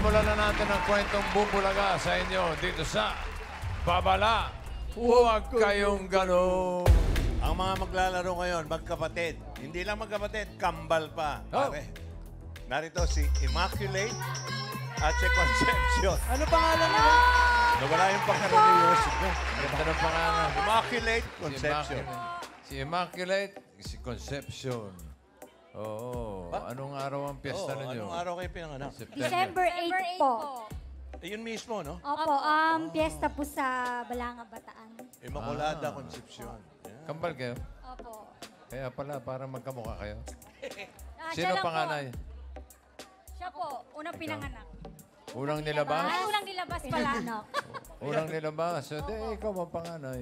Simulan na natin ang kwentong bubulaga sa inyo dito sa Babala. Huwag kayong ganun. Ang mga maglalaro ngayon, magkapatid. Hindi lang magkapatid, kambal pa. Oh. Pare. Narito si Immaculate at si Concepcion. Ano pangalan nila? Nawala yung pangkareliyoso mo. Ganda ng pangalan. Immaculate Si Concepcion. Si Immaculate, si Concepcion. Oo. Anong araw ang piyesta ninyo? Anong araw kayo pinanganak? December 8 po. Yun mismo, no? Opo, piyesta po sa Balanga, Bataan. Immaculada Concepcion. Yeah. Kambal kayo? Opo. Kaya pala, para magkamukha kayo. Siya Sino lang panganay? Po. Siya po, unang pinanganak. Unang nilabas? Ay, unang nilabas pala. Unang nilabas. So, ikaw ang panganay.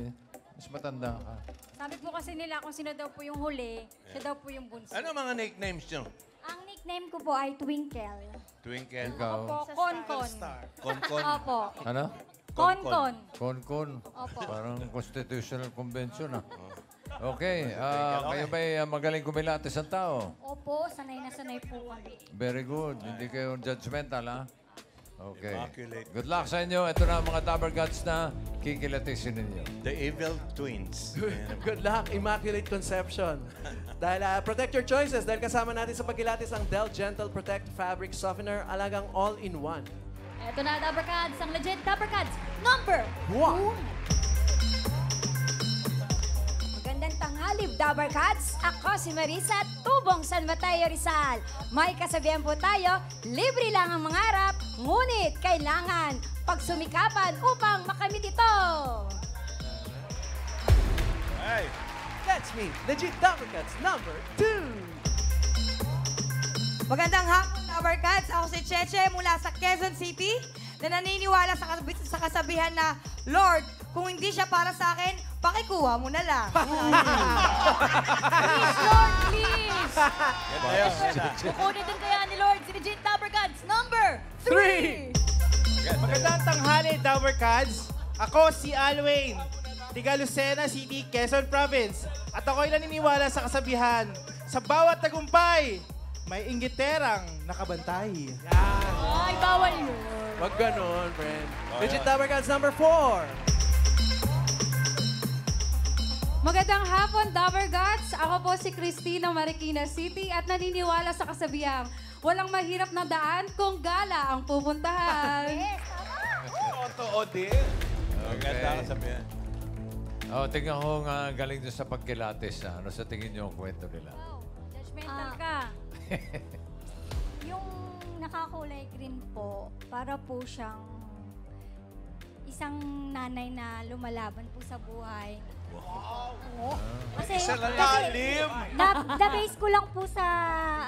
Mas matanda ka. Sabi po kasi nila kung sino daw po yung huli, siya daw po yung bunso. Ano mga nicknames nyo? Ang nickname ko po ay Twinkle. Twinkle. Ikaw? Opo, Konkon. Konkon. Opo, Ano? Konkon. Konkon. Opo. Parang constitutional convention, ah. Okay. Kayo ba'y magaling kumilatis ang tao? Opo, sanay na sanay po kami. Very good. Hindi kayo judgmental, ha? Okay. Immaculate. Good luck sa inyo. Ito na ang mga Dabber Gods na kikilatisin ninyo. The Evil Twins. Good luck, Immaculate Conception. Dahil protect your choices. Dahil kasama natin sa pagkilatis ang Del Gentle Protect Fabric Softener, alagang all-in-one. Ito na, Dabber Cats, ang legit Dabber Cats, number 1. Magandang tanghali, Dabber Cats. Ako si Marisa, Tubong San Mateo, Rizal. May kasabihan po tayo, libre lang ang mangarap, ngunit kailangan pagsumikapan upang makamit ito. Hey! That's me, legit Dabber Cats, number 2. Magandang hapon, Dabber Cats. Ako si Cheche mula sa Quezon City na naniniwala sa kasabihan na, Lord, kung hindi siya para sa akin, pakikuha mo na lang. Please, Lord, please. Ayos. Kukunin din kaya ni Lord si legit Dabber Cats, number 3. Magandang tanghali, Dabber Cats. Ako si Alwayne, tiga Lucena City, Quezon Province. At ako'y naniniwala sa kasabihan, sa bawat tagumpay, may inggiterang nakabantay. Ay, bawal yun. Wag ganon, friend. Legit Dabber Cats, number 4. Magandang hapon, Dabber Gods! Ako po si Christina Marikina City at naniniwala sa kasabihang walang mahirap na daan kung gala ang pupuntahan. Totoo din. Maganda ka sabihin. Tingnan ko nga galing doon sa pagkilatis. Ano sa tingin niyo ang kwento nila? Judgmental ka. Yung nakakulay green po, para po siyang isang nanay na lumalaban po sa buhay. Wow! Kasi, Isa lang lalim. Na-base ko lang po sa,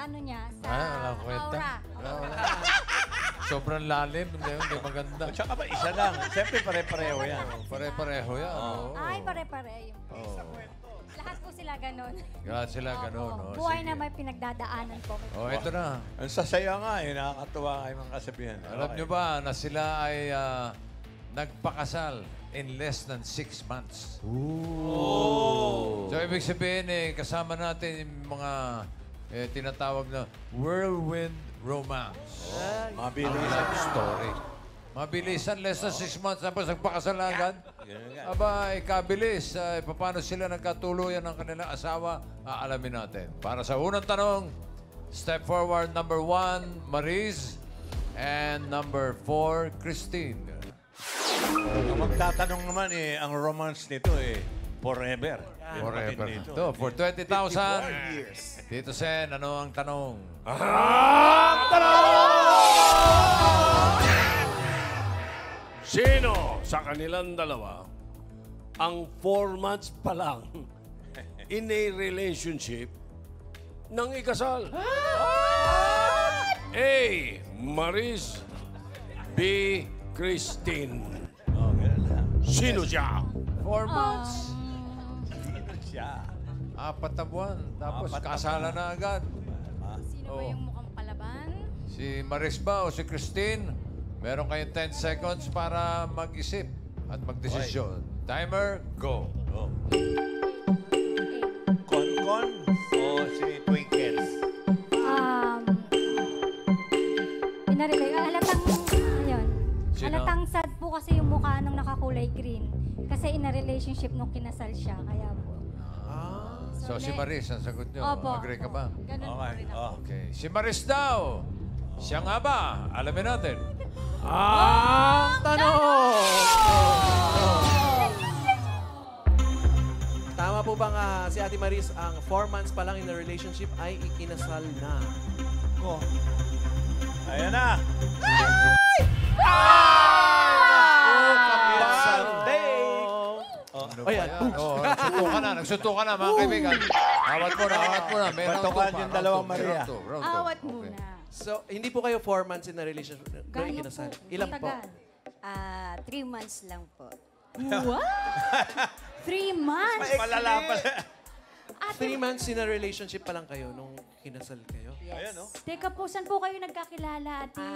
ano niya, sa Wala kwenta. aura. Sobrang lalim. Hindi maganda. Tsaka ba, isa lang. Siyempre, pare-pareho yan. Pare-pareho yan. Oo. Ay, pare-pare. Yun po. Oo. Lahat po sila ganun. Lahat sila ganun. Opo. Oh, Buhay sige. na may pinagdadaanan po. Oh, ito na. Ang sasaya nga eh. Nakakatuwa kayo mga kasabihan. Alam nyo ba na sila ay nagpakasal in less than 6 months? Ooh. So, ibig sabihin, kasama natin yung mga tinatawag na whirlwind romance. Mabilis. Ang story. Mabilisan, less than 6 months, tapos nagpakasal na agad. Aba, kabilis. Paano sila nagkatuluyan ng kanilang asawa? Aalamin natin. Para sa unang tanong, step forward, number 1, Mariz. And number 4, Christine. Ang magtatanong naman ang romance nito forever. Forever. Ito, for 20,000. Tito Sen, ano ang tanong? Sino sa kanilang dalawa ang 4 months pa lang in a relationship nang ikasal? A. Maris. B. Christine. Sino siya? 4 months. Siya. 4 na buwan. Tapos Apat na kasala na agad. Sino ba yung mukhang palaban? Si Maris ba o si Christine? Meron kayong 10 seconds para mag-isip at magdesisyon. Timer, go. Konkon o si Twinkle? Pinarelay. halatang, ayun, Sino? halatang sad po kasi yung mukha nung nakakulay green. Kasi in a relationship nung kinasal siya, kaya po. So, si Maris, ang sagot nyo. Opo. Agree ka ba? Ganun po Okay. rin ako. Oh. Okay. Si Maris daw. Siya nga ba? Alamin natin. Ang tanong! Tama po bang si Ate Maris ang 4 months pa lang in a relationship ay ikinasal na? Ko. Ayan na. Ano Ayan. ba yan? Oh, nagsuntukan na. Nagsuntukan na, mga kaibigan. Awat mo na, awat mo na. May round Bantukan two pa, yung round dalawang two, Maria. round two, round two. Awat Okay. muna. So, hindi po kayo 4 months in a relationship nung Gaano ikinasal? po? Ilan po? Matagal. 3 months lang po. What? 3 months? Palala pala. 3 months in a relationship pa lang kayo nung kinasal kayo? Yes. Ayan, no? Teka po, saan po kayo nagkakilala, ate?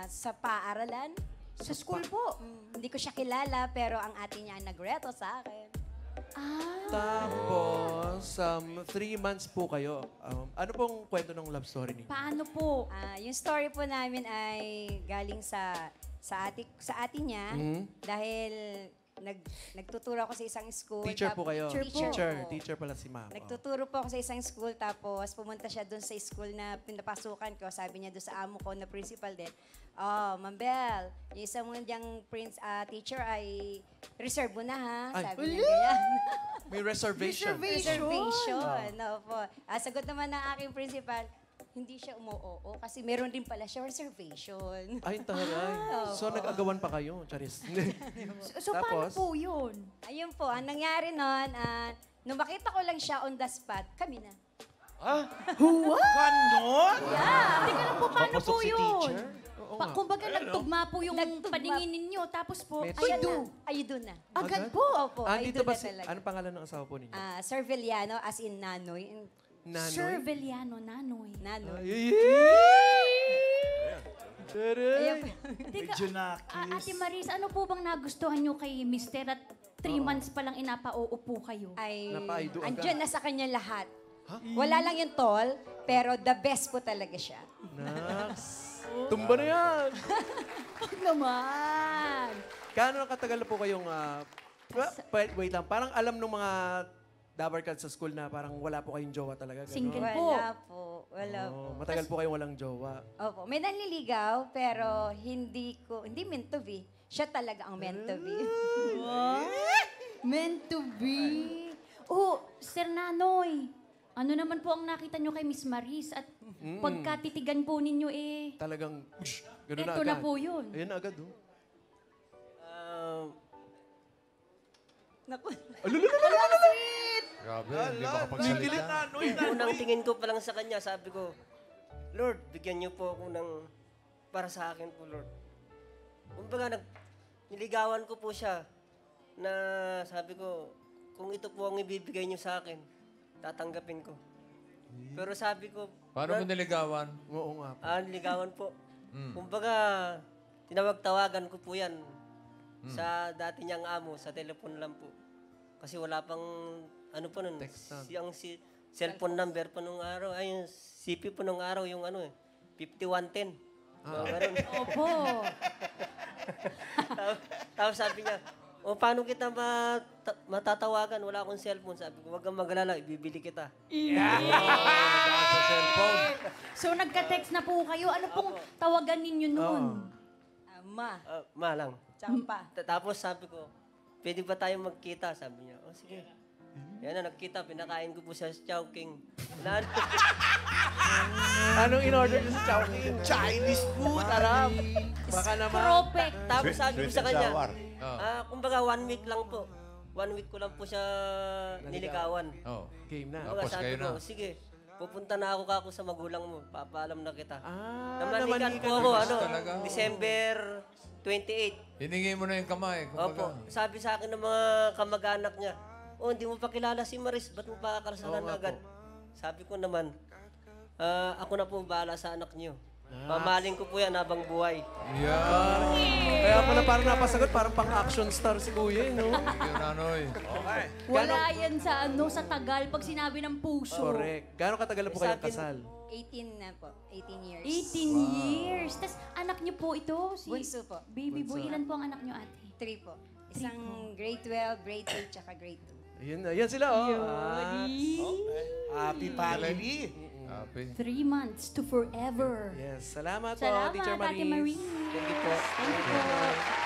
Sa paaralan. Sa school po. Hindi ko siya kilala, pero ang ate niya ang nagreto sa akin. Tapos, 3 months po kayo. Ano pong kwento ng love story niyo? Paano po? Yung story po namin ay galing sa ate niya dahil nagtuturo ako sa isang school. Teacher po kayo? Teacher po. Teacher pala si ma'am. Nagtuturo po ako sa isang school, tapos pumunta siya doon sa school na pinapasukan ko. Sabi niya doon sa amo ko na principal din, "Oh, Ma'am Bel, yung isang mo diyang teacher ay reserve mo na ha." Ay. Sabi niya ganyan. May reservation. Reservation. Opo. Sagot naman ng aking principal, hindi siya umuoo kasi meron din pala siya reservation. Ay, taray. So, nag-agawan pa kayo, Charis. So, paano Tapos? po yun? Ayun po, ang nangyari nun, nung makita ko lang siya on the spot, kami na. Ganon? Teka lang po, paano po si yun? teacher? Oo nga. Kumbaga, nagtugma po yung Nagtugma. paningin ninyo. Tapos po, May- Ayan ayun. na. Ayun na. Agad Agad? po. Opo, Dito ayun ba na si... talaga. Anong pangalan ng asawa po ninyo? Sir Villano, as in Nanoy. Sir Veliano, Nanoy. Nanoy. Taray. Teka, Ate Maris, ano po bang nagustuhan nyo kay Mister at 3 months pa lang inapa-oo po kayo? Ay, Napaido agad. andyan na sa kanya lahat. Wala lang yung tall, pero the best po talaga siya. Naks. Tumba na yan. Huwag naman. Gaano na katagal na po kayong... wait lang, parang alam ng mga Dabar Cats sa school na parang wala po kayong jowa talaga. Ganon? Single. Wala po. Wala po. Oh, matagal po kayong walang jowa. Opo, may nanliligaw, pero hindi meant to be. Siya talaga ang meant to be. Meant to be. Oh, Sir Nanoy, ano naman po ang nakita nyo kay Miss Maris at pagkatitigan po ninyo Talagang, gano'n na eto agad. na po yun. Ayun na agad, oh. Naku. Grabe, hindi makapagsalita. Unang tingin ko pa lang sa kanya, sabi ko, Lord, bigyan niyo po ako ng para sa akin po, Lord. Kumbaga, niligawan ko po siya na sabi ko, kung ito po ang ibibigay niyo sa akin, tatanggapin ko. Pero sabi ko, Paano mo niligawan? Oo nga po. niligawan po. Kumbaga, tinawag-tawagan ko po yan sa dati niyang amo, sa telephone lang po. Kasi wala pang, ano po nun, si cellphone number po nung araw, ay yung CP po nung araw, yung 5110. Ganun. Opo. Tapos sabi niya, paano kita matatawagan? Wala akong cellphone. Sabi ko, wag kang mag-alala, ibibili kita. Sa cellphone. So, nagka-text na po kayo. Ano pong tawagan ninyo noon? Ma, Ma lang. tsaka pa. Tapos sabi ko, pwede ba tayo magkita? Sabi niya, sige. Yan na, nagkita. Pinakain ko po sa Chowking. Anong in-order niyo sa Chowking? Chinese food, aram. Baka naman. Propek. Tapos sabi ko sa Sweet and kanya, sour. kumbaga 1 week lang po. 1 week ko lang po siya niligawan. Oh. Game na. Kumbaga Tapos sabi kayo ko, na. sige, pupunta na ako sa magulang mo. Papaalam na kita. Namanikan Namanikan po ako, talaga. December 28. Hiningi mo na yung kamay. Opo, Kumbaga. sabi sa akin ng mga kamag-anak niya, hindi mo pa kilala si Maris, ba't mo pa kakarasalan Oo nga agad? po. Sabi ko naman, ako na po bahala sa anak niyo. Mamaling ko po yan habang buhay. Yeah. Kaya pala parang napasagot, parang pang-action star si Kuya, no? Thank you, Nanoy. Okay. Wala yan sa tagal pag sinabi ng puso. Correct. Gano'ng katagal na po kayong Sa akin, kasal? 18 na po. 18 years. 18 years. Tapos anak niyo po ito? Si Bunso po. Baby boy. Ilan po ang anak niyo, ate? 3 po. Isang grade 12, grade 2, tsaka grade 2. Ayun na, yan sila, oh. Happy family. Happy. 3 months to forever. Yes, salamat, Salamat, po, Teacher Ate Maris. Marie. Thank you po. Thank you po.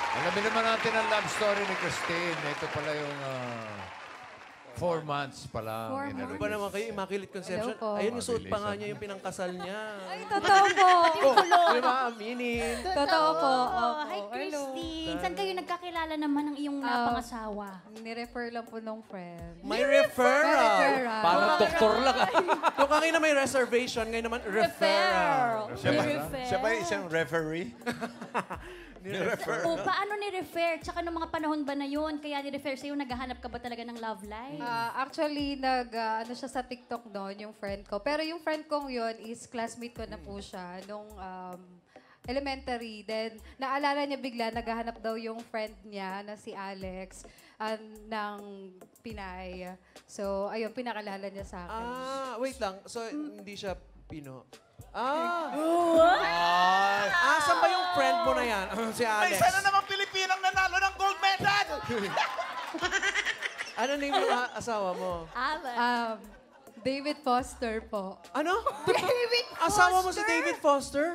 Alamin naman natin ang love story ni Christine. Ito pala yung 4 months pa lang. 4 Ano months. ba naman kayo, Immaculate Conception? Hello po. Ayun, yung suot pa nga niya yung pinangkasal niya. Ay, totoo po. Di ba, aminin? Totoo po. Oh, Opo. hi, Hello. Christine. Saan kayo nagkakilala naman ng iyong napangasawa? Ni-refer lang po nung friend. May referral. Referral. Parang doktor lang. Kung kanina may reservation, ngayon naman referral. Siya ba isang referee? O, paano ni-refer? Tsaka nung mga panahon ba na yun, kaya ni-refer sa'yo, naghahanap ka ba talaga ng love life? Actually, ano siya sa TikTok doon, yung friend ko. Pero yung friend kong yun is classmate ko na po siya nung elementary. Then, naalala niya bigla, naghahanap daw yung friend niya na si Alex ng Pinay. So, ayun, pinakalala niya sa akin. Wait lang. So, hindi siya Pino. Saan ba yung friend mo na yan? Si Alex. May isa na naman Pilipinang nanalo ng gold medal! Ano name yung asawa mo? David Foster po. Ano? David Foster? Asawa mo si David Foster?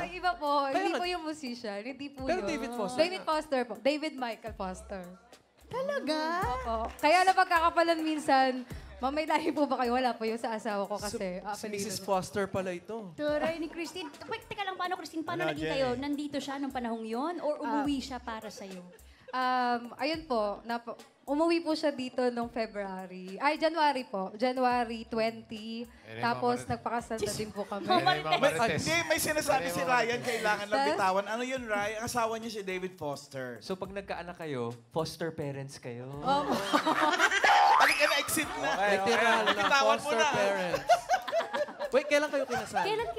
Iba po. Kaya Hindi nga- po yung musician. Hindi po Pero yun. David Foster. David Foster po. David Michael Foster. Talaga? Opo. Kaya napagkakapalan minsan, may lahi po ba kayo? Wala po yung sa asawa ko kasi. Si apelido Mrs. niya. Foster pala ito. Turay ni Christine. Wait, teka lang, paano Christine? Paano Ano, naging Jenny? kayo? Nandito siya nung panahong yon or umuwi siya para sa'yo? Ayun po, umuwi po siya dito nung January po. January 20. Tapos nagpakasal na din po kami. Hindi, may sinasabi si Ryan, kailangan lang Tas- bitawan. Ano yun, Ryan? Ang asawa niya si David Foster. So pag nagkaanak kayo, foster parents kayo. Halika na, exit na. Literal na Bitawan mo foster na. parents. Wait, kailan kayo kinasal? Kailan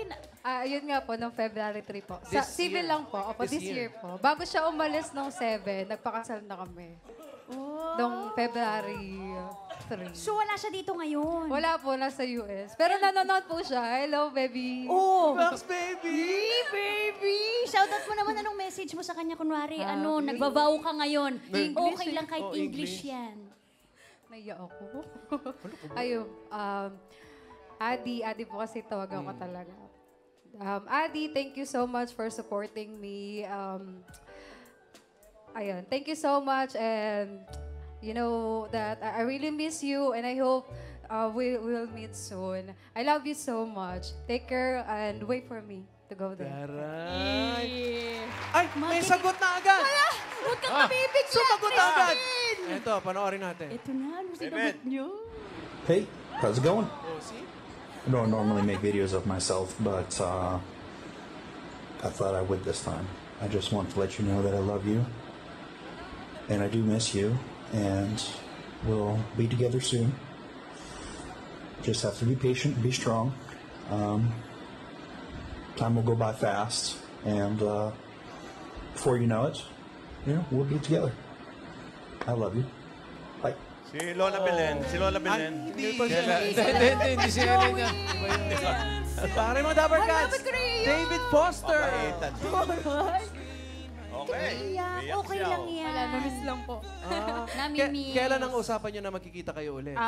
Yun nga po, noong February 3 po. This Civil year. lang po. Opo, This this year. year po. Bago siya umalis nung 7, nagpakasal na kami. Noong February 3. So wala siya dito ngayon? Wala po, nasa US. Pero nanonood po siya. Hello, baby. Oh! Max, baby! Baby! Shoutout mo naman, anong message mo sa kanya? Kunwari, nagbabaw ka ngayon. Okay lang kahit Oh, English English. yan. Naiya ako. Ayun. Adi po kasi tawagan ko talaga. Adi, thank you so much for supporting me. Ayun, thank you so much and you know that I really miss you and I hope we'll meet soon. I love you so much. Take care and wait for me to go there. Taray! Ay, may sagot na agad! Huwag kang mabibigla! Sumagot na agad! Ito, panoorin natin. Ito na, ano sinagot niyo? Hey, how's it going? Oh, see? I don't normally make videos of myself, but I thought I would this time. I just want to let you know that I love you, and I do miss you, and we'll be together soon. Just have to be patient and be strong. Time will go by fast, and before you know it, we'll be together. I love you. Bye. Si Lola Belen. Si Lola Belen. Hindi pa siya. Hindi si Ellen yan. Pare mo, Dapper Cats! David Foster! Okay. Iyak, okay lang yan. Wala, namiss lang po. Namimiss. Kailan ang usapan nyo na magkikita kayo ulit?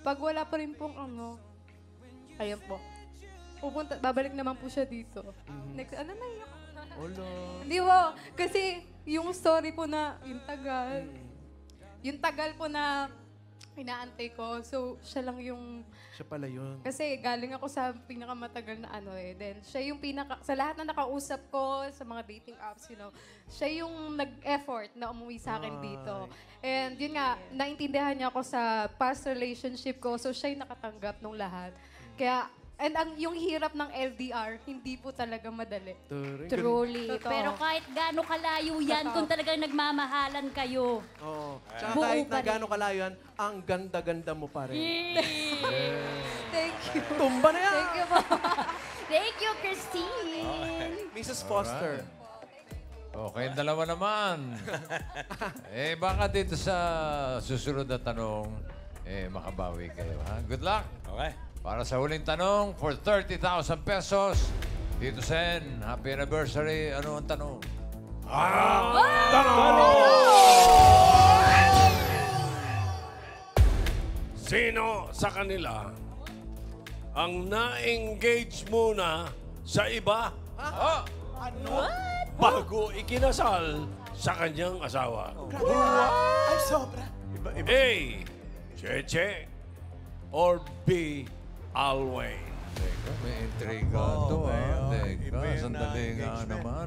Pag wala pa rin pong ayun po. Babalik naman po siya dito. Next, naiyak. Hindi po, kasi yung story po na, yung tagal po na inaantay ko. So, siya lang yung... Siya pala yun. Kasi galing ako sa pinakamatagal na Then, siya yung sa lahat na nakausap ko, sa mga dating apps, siya yung nag-effort na umuwi sa akin dito. And yun nga, naintindihan niya ako sa past relationship ko. So, siya yung nakatanggap nung lahat. Kaya, yung hirap ng LDR, hindi po talaga madali. Truly. Totoo. Pero kahit gaano kalayo yan, kung talagang nagmamahalan kayo. Oo. Tsaka Buo kahit pa na rin. gano'ng kalayo yan, ang ganda-ganda mo pa rin. Thank you. Tumba na yan! Thank you po. Thank you, Christine. Mrs. Foster. Okay, dalawa naman. Baka dito sa susunod na tanong, makabawi kayo. Ha? Good luck! Okay. Para sa huling tanong, for 30,000 pesos, Tito Sen, happy anniversary. Ano ang tanong? Sino sa kanila ang na-engage muna sa iba bago ikinasal sa kanyang asawa? Ay, sobra. A. Cheche or B. Alway? Teka, may intriga to, ha? Teka, sandali nga naman.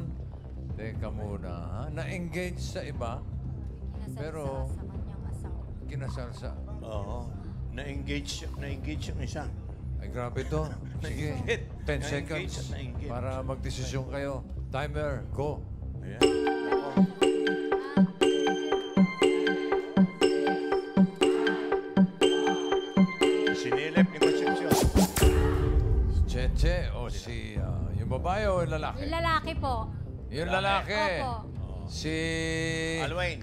Teka muna, ha? Na-engage sa iba, pero kinasal sa... Oo. Na-engage yung isa. Ay, grabe to. Sige, 10 seconds Na-engage. para magdesisyon kayo. Timer, go. Ayan. Sinilip ni Concepcion. Cheche o si... yung babae o yung lalaki? Yung lalaki po. Yung lalaki. Opo. Si... Alwyn.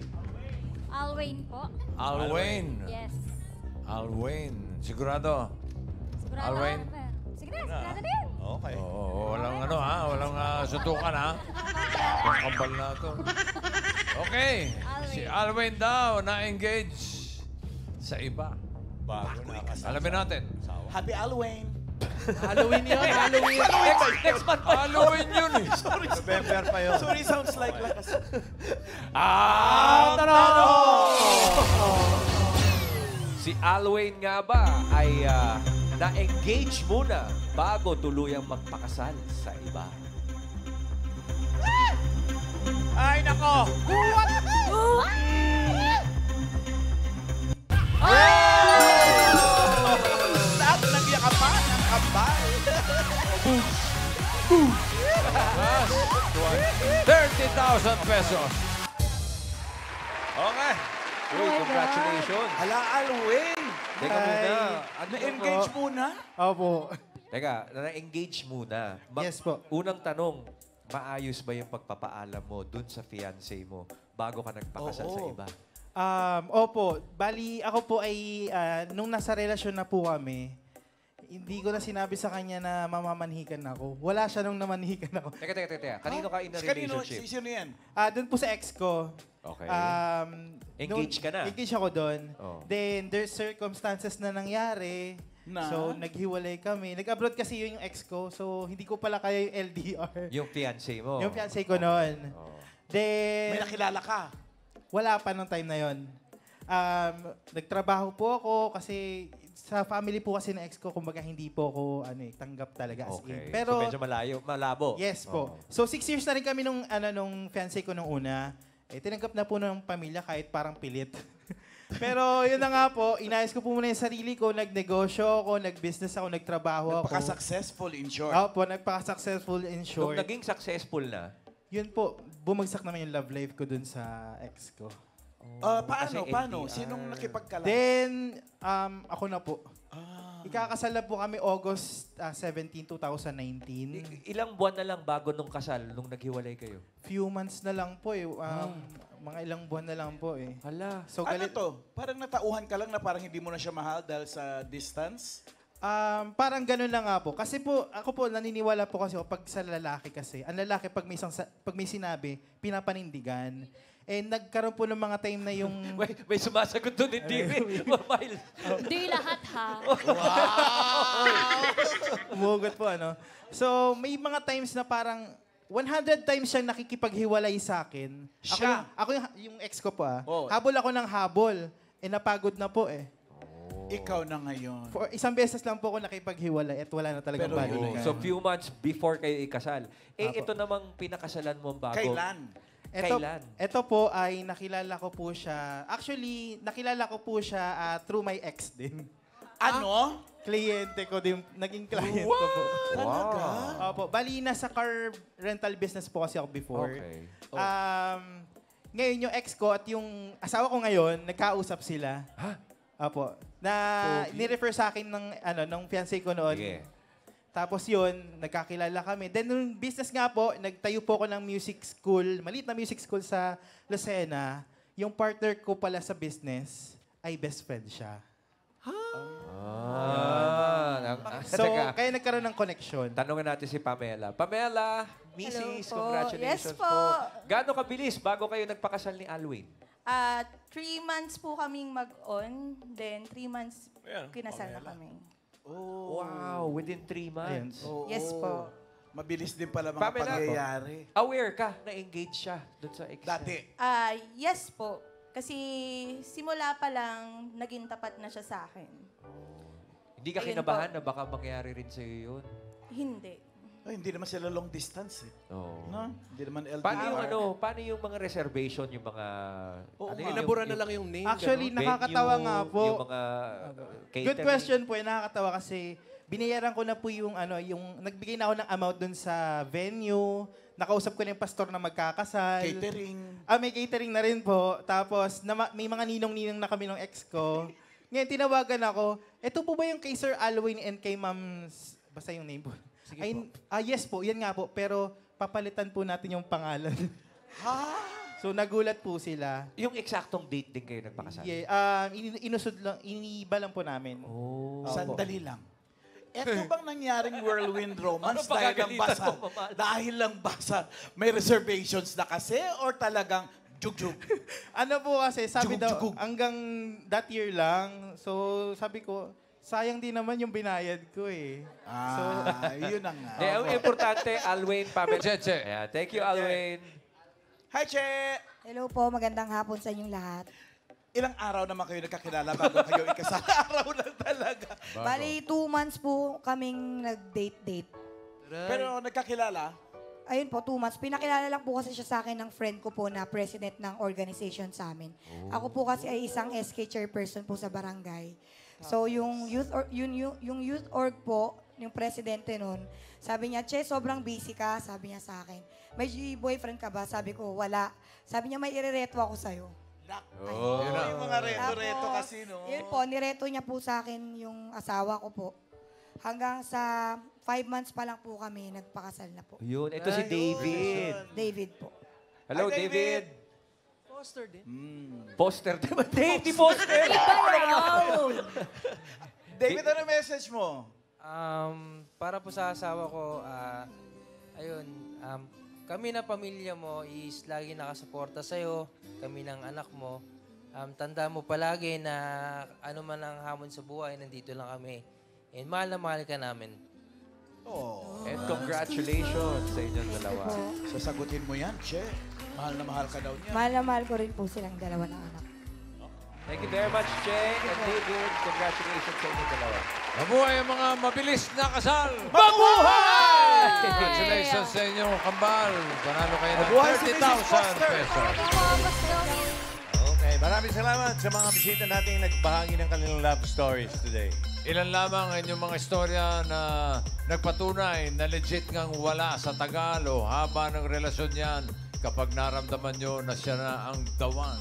Alwyn po. Alwyn. Yes. Alwyn. Sigurado? Sigurado Alwyn? ka, Fer. Sige na, sigurado din. Okay. Oo, walang ano ha, walang suntukan ha. Ang kambal na to. Okay, si Alwyn daw na-engage sa iba. Bago na kasal. Alamin natin. Happy Halloween. Halloween yun, Halloween. Next month pa. Halloween yun eh. November pa yun. Sorry, sounds like lakas. Si Alwyn nga ba ay na-engage muna bago tuluyang magpakasal sa iba? Ay, nako! Lahat nagyakapan ang kambal. 30,000 pesos. Okay. Uy, congratulations. Hala, Alwin. Teka muna. Na-engage muna? Opo. Teka, na-engage muna. Yes po. Unang tanong, maayos ba yung pagpapaalam mo dun sa fiancé mo bago ka nagpakasal sa iba? Opo. Bali, ako po ay, nung nasa relasyon na po kami, hindi ko na sinabi sa kanya na mamamanhikan ako. Wala siya nung namanhikan ako. Teka. Kanino ka in a Kanino? relationship? Sino yan? Doon po sa ex ko. Okay. nung- Engage ka na? Engage ako doon. Oh. Then, there's circumstances na nangyari. Na? So, naghiwalay kami. Nag-abroad kasi yung ex ko. So, hindi ko pala kaya yung LDR. Yung fiancé mo? Yung fiancé ko noon. Oh. Then, May nakilala ka? wala pa nung time na yon. Nagtrabaho po ako kasi sa family po kasi ng ex ko, kumbaga hindi po ako tanggap talaga as in. Okay. Pero, so medyo malabo. yes po. Oh. So 6 years na rin kami nung fiancé ko nung una. Tinanggap na po ng pamilya kahit parang pilit. Pero yun na nga po, inayos ko po muna yung sarili ko, nagnegosyo ako, nag-business ako, nagtrabaho ako. Nagpaka-successful in short. Opo, nagpaka-successful in Nung short. naging successful na, Yun po, bumagsak naman yung love life ko dun sa ex ko. Paano? Kasi Paano? LDR. Sinong nakipagkalas? Then, ako na po. Ikakasal na po kami August 17, 2019. ilang buwan na lang bago nung kasal, nung naghiwalay kayo? Few months na lang po eh. Mga ilang buwan na lang po eh. Hala. So, Ano galit. to? Parang natauhan ka lang na parang hindi mo na siya mahal dahil sa distance? Parang ganun lang nga po. Kasi po, ako po, naniniwala po kasi ako pag sa lalaki kasi. Ang lalaki, pag may sinabi, pinapanindigan. Eh, nagkaroon po ng mga time na yung... May sumasagot doon, hindi. Miles. Hindi lahat, ha? Umugot po, ano. So, may mga times na parang 100 times siyang nakikipaghiwalay sa akin. Siya? Ako yung ex ko po, Oh. Habol ako ng habol. Napagod na po eh. Ikaw na ngayon. For isang beses lang po ako nakipaghiwalay at wala na talagang Pero balikan. So few months before kayo ikasal. Apo. Ito namang pinakasalan mo bago. Kailan? Kailan? Ito po ay nakilala ko po siya. Actually, nakilala ko po siya through my ex din. Ano? Kliyente ko din. Naging client ko po. Talaga? Opo. Bali, nasa car rental business po kasi ako before. Okay. Ngayon yung ex ko at yung asawa ko ngayon, nagkausap sila. Opo. Na ni-refer sa akin ng fiancé ko noon. Sige. Tapos yun, nagkakilala kami. Then nung business nga po, nagtayo po ako ng music school, maliit na music school sa Lucena. Yung partner ko pala sa business ay best friend siya. So, kaya nagkaroon ng connection. Tanungin natin si Pamela. Pamela, Mrs., Hello po. congratulations Yes po. Gaano kabilis bago kayo nagpakasal ni Alwin? 3 months po kaming mag-on, then 3 months kinasal na kami. Wow, within 3 months. Yes po. Mabilis din pala mga Pamela, pangyayari. aware ka na engaged siya doon sa ex niya? Dati. Yes po. Kasi simula pa lang, naging tapat na siya sa akin. Hindi ka Ayun kinabahan na baka mangyari rin sa'yo yun? Hindi. Ay, hindi naman sila long distance eh. Oo. No? Hindi naman LDR. Paano yung mga reservation, yung mga... Inaburan na lang yung name. Actually, ganon? nakakatawa Venue, nga po. Yung mga catering. Good question po. Nakakatawa kasi binayaran ko na po yung nagbigay na ako ng amount dun sa venue. Nakausap ko na yung pastor na magkakasal. Catering. May catering na rin po. Tapos may mga ninong-ninong na kami ng ex ko. Ngayon, tinawagan ako. Ito po ba yung kay Sir Alwin and kay Ma'am... Basta yung name po. Sige po. Yes po, yan nga po. Pero papalitan po natin yung pangalan. So nagulat po sila. Yung eksaktong date din kayo nagpakasal? Yeah, inusod lang, iniba lang po namin. Sandali lang. Eto bang nangyaring whirlwind romance Ano dahil lang ba sa may reservations na kasi or talagang jug-jug? Ano po kasi, sabi daw, Jugug-jugug. hanggang that year lang. So sabi ko, sayang din naman yung binayad ko eh. Yun na nga. Ang importante, Alwin, Pamela. Cheche. Yeah, thank you, Alwin. Hi, Che! Hello po, magandang hapon sa inyong lahat. Ilang araw naman kayo nagkakilala bago kayo ikasal? Araw lang talaga. Bali, 2 months po kaming nag-date-date. Pero nagkakilala? Ayun po, 2 months. Pinakilala lang po kasi siya sa akin ng friend ko po na president ng organization sa amin. Ako po kasi ay isang SK chairperson po sa barangay. So yung youth org po, yung presidente nun, sabi niya, Che, sobrang busy ka, sabi niya sa akin. May boyfriend ka ba? Sabi ko, wala. Sabi niya, may irereto ako sa'yo. Yung mga reto-reto kasi, no? Yun po, nireto niya po sa akin yung asawa ko po. Hanggang sa 5 months pa lang po kami, nagpakasal na po. Yun, ito si David. David po. Hello, Hi, David. Poster din. Poster din ba? David, poster! David, ano message mo? Para po sa asawa ko, kami na pamilya mo is lagi nakasuporta sa'yo, kami ng anak mo. Tanda mo palagi na ano man ang hamon sa buhay, nandito lang kami. And mahal na mahal ka namin. And congratulations sa inyong dalawa. Sasagutin mo yan, Che. Mahal na mahal ka daw niya. Mahal na mahal ko rin po silang dalawa ng anak. Thank you very much, Che and David. Congratulations sa inyong dalawa. Mabuhay ang mga mabilis na kasal! Mabuhay! Congratulations sa inyong kambal. Panalo kayo ng Mabuhay si Mrs. 30,000 Foster. pesos. Okay, maraming salamat sa mga bisita nating nagbahagi ng kanilang love stories today. Ilan lamang ang inyong mga istorya na nagpatunay na legit ngang wala sa tagal o haba ng relasyon yan kapag naramdaman nyo na siya na ang the one,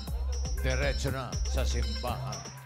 diretso na sa simbahan.